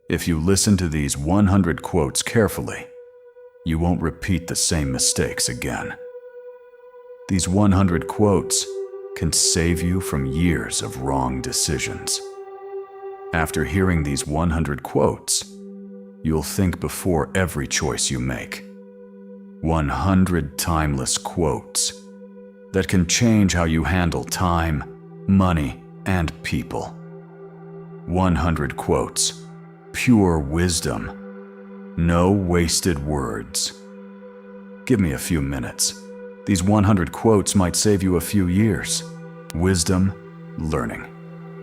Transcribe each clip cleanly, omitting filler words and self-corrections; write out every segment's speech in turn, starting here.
If you listen to these 100 quotes carefully, you won't repeat the same mistakes again. These 100 quotes can save you from years of wrong decisions. After hearing these 100 quotes, you'll think before every choice you make. 100 timeless quotes that can change how you handle time, money, and people. 100 quotes, pure wisdom, no wasted words. Give me a few minutes. These 100 quotes might save you a few years. Wisdom, learning,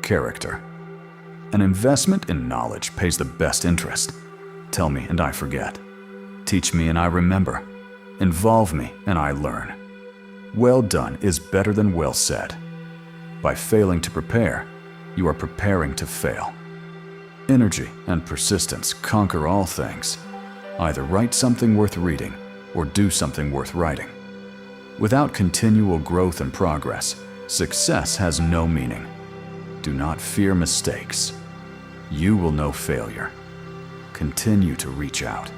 character. An investment in knowledge pays the best interest. Tell me and I forget. Teach me and I remember. Involve me and I learn. Well done is better than well said. By failing to prepare, you are preparing to fail. Energy and persistence conquer all things. Either write something worth reading or do something worth writing. Without continual growth and progress, success has no meaning. Do not fear mistakes. You will know failure. Continue to reach out.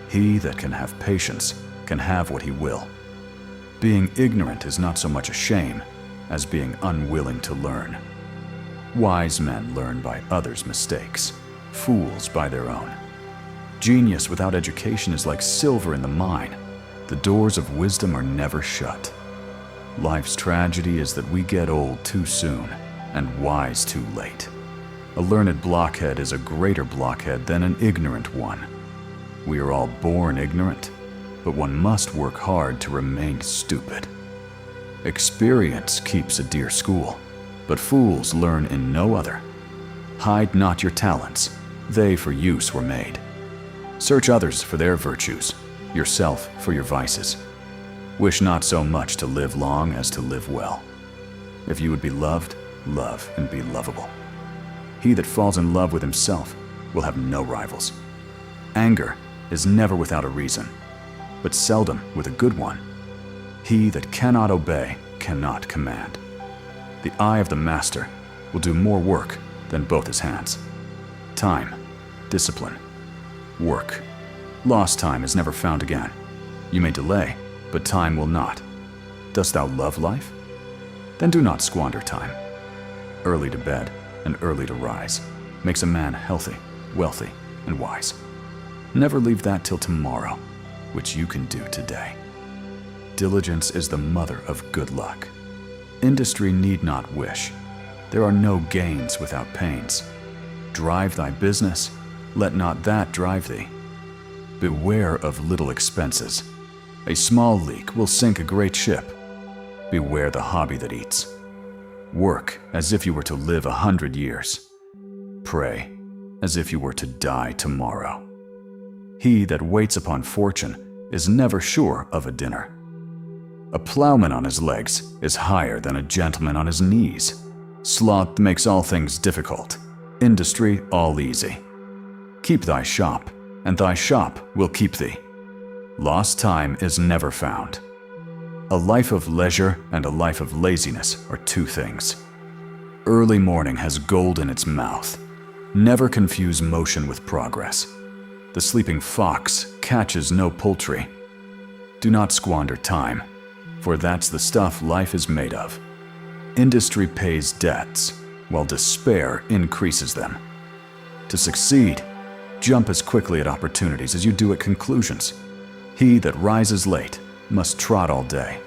He that can have patience can have what he will. Being ignorant is not so much a shame as being unwilling to learn. Wise men learn by others' mistakes, fools by their own. Genius without education is like silver in the mine. The doors of wisdom are never shut. Life's tragedy is that we get old too soon and wise too late. A learned blockhead is a greater blockhead than an ignorant one. We are all born ignorant, but one must work hard to remain stupid. Experience keeps a dear school, but fools learn in no other. Hide not your talents, they for use were made. Search others for their virtues, yourself for your vices. Wish not so much to live long as to live well. If you would be loved, love and be lovable. He that falls in love with himself will have no rivals. Anger is never without a reason, but seldom with a good one. He that cannot obey cannot command. The eye of the master will do more work than both his hands. Time, discipline, work. Lost time is never found again. You may delay, but time will not. Dost thou love life? Then do not squander time. Early to bed and early to rise makes a man healthy, wealthy, and wise. Never leave that till tomorrow, which you can do today. Diligence is the mother of good luck. Industry need not wish. There are no gains without pains. Drive thy business, let not that drive thee. Beware of little expenses. A small leak will sink a great ship. Beware the hobby that eats. Work as if you were to live 100 years. Pray as if you were to die tomorrow. He that waits upon fortune is never sure of a dinner. A plowman on his legs is higher than a gentleman on his knees. Sloth makes all things difficult, industry all easy. Keep thy shop, and thy shop will keep thee. Lost time is never found. A life of leisure and a life of laziness are two things. Early morning has gold in its mouth. Never confuse motion with progress. The sleeping fox catches no poultry. Do not squander time, for that's the stuff life is made of. Industry pays debts, while despair increases them. To succeed, jump as quickly at opportunities as you do at conclusions. He that rises late must trot all day.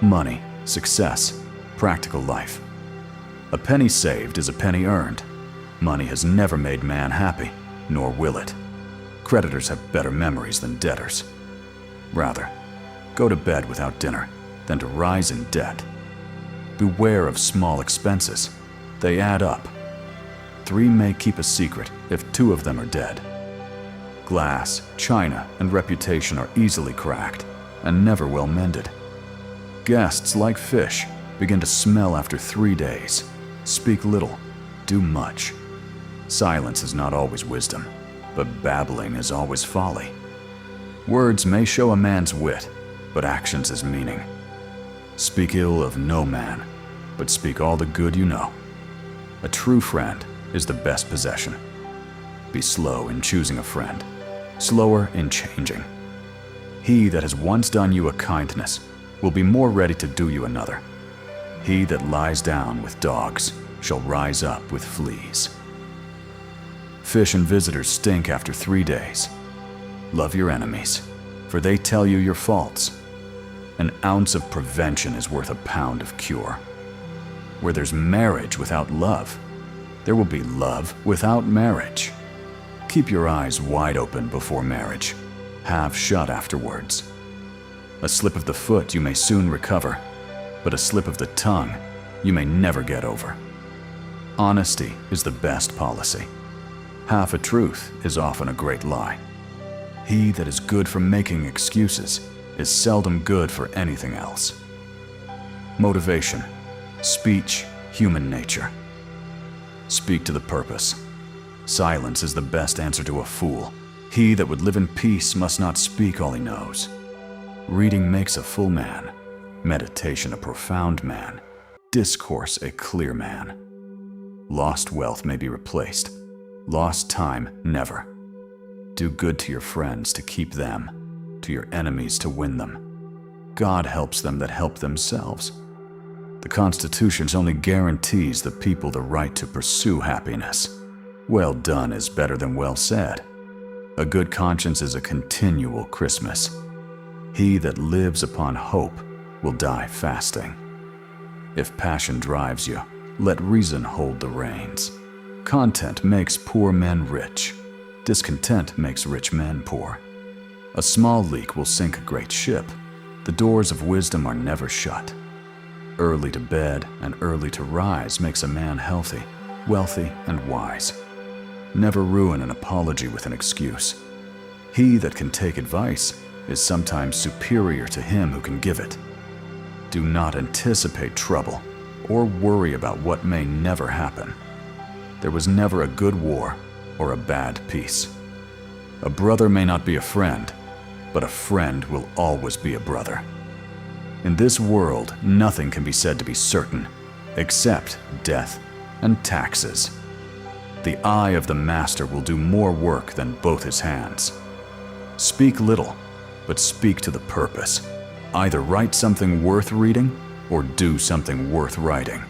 Money, success, practical life. A penny saved is a penny earned. Money has never made man happy, nor will it. Creditors have better memories than debtors. Rather, go to bed without dinner than to rise in debt. Beware of small expenses. They add up. 3 may keep a secret if 2 of them are dead. Glass, china, and reputation are easily cracked and never well mended. Guests, like fish, begin to smell after 3 days. Speak little, do much. Silence is not always wisdom, but babbling is always folly. Words may show a man's wit, but actions his meaning. Speak ill of no man, but speak all the good you know. A true friend is the best possession. Be slow in choosing a friend, slower in changing. He that has once done you a kindness will be more ready to do you another. He that lies down with dogs shall rise up with fleas. Fish and visitors stink after 3 days. Love your enemies, for they tell you your faults. An ounce of prevention is worth a pound of cure. Where there's marriage without love, there will be love without marriage. Keep your eyes wide open before marriage, half shut afterwards. A slip of the foot you may soon recover, but a slip of the tongue you may never get over. Honesty is the best policy. Half a truth is often a great lie. He that is good for making excuses is seldom good for anything else. Motivation, speech, human nature. Speak to the purpose. Silence is the best answer to a fool. He that would live in peace must not speak all he knows. Reading makes a full man, meditation a profound man, discourse a clear man. Lost wealth may be replaced, lost time never. Do good to your friends to keep them, to your enemies to win them. God helps them that help themselves. The Constitution only guarantees the people the right to pursue happiness. Well done is better than well said. A good conscience is a continual Christmas. He that lives upon hope will die fasting. If passion drives you, let reason hold the reins. Content makes poor men rich. Discontent makes rich men poor. A small leak will sink a great ship. The doors of wisdom are never shut. Early to bed and early to rise makes a man healthy, wealthy, and wise. Never ruin an apology with an excuse. He that can take advice is sometimes superior to him who can give it. Do not anticipate trouble or worry about what may never happen. There was never a good war or a bad peace. A brother may not be a friend, but a friend will always be a brother. In this world, nothing can be said to be certain, except death and taxes. The eye of the master will do more work than both his hands. Speak little, but speak to the purpose. Either write something worth reading, or do something worth writing.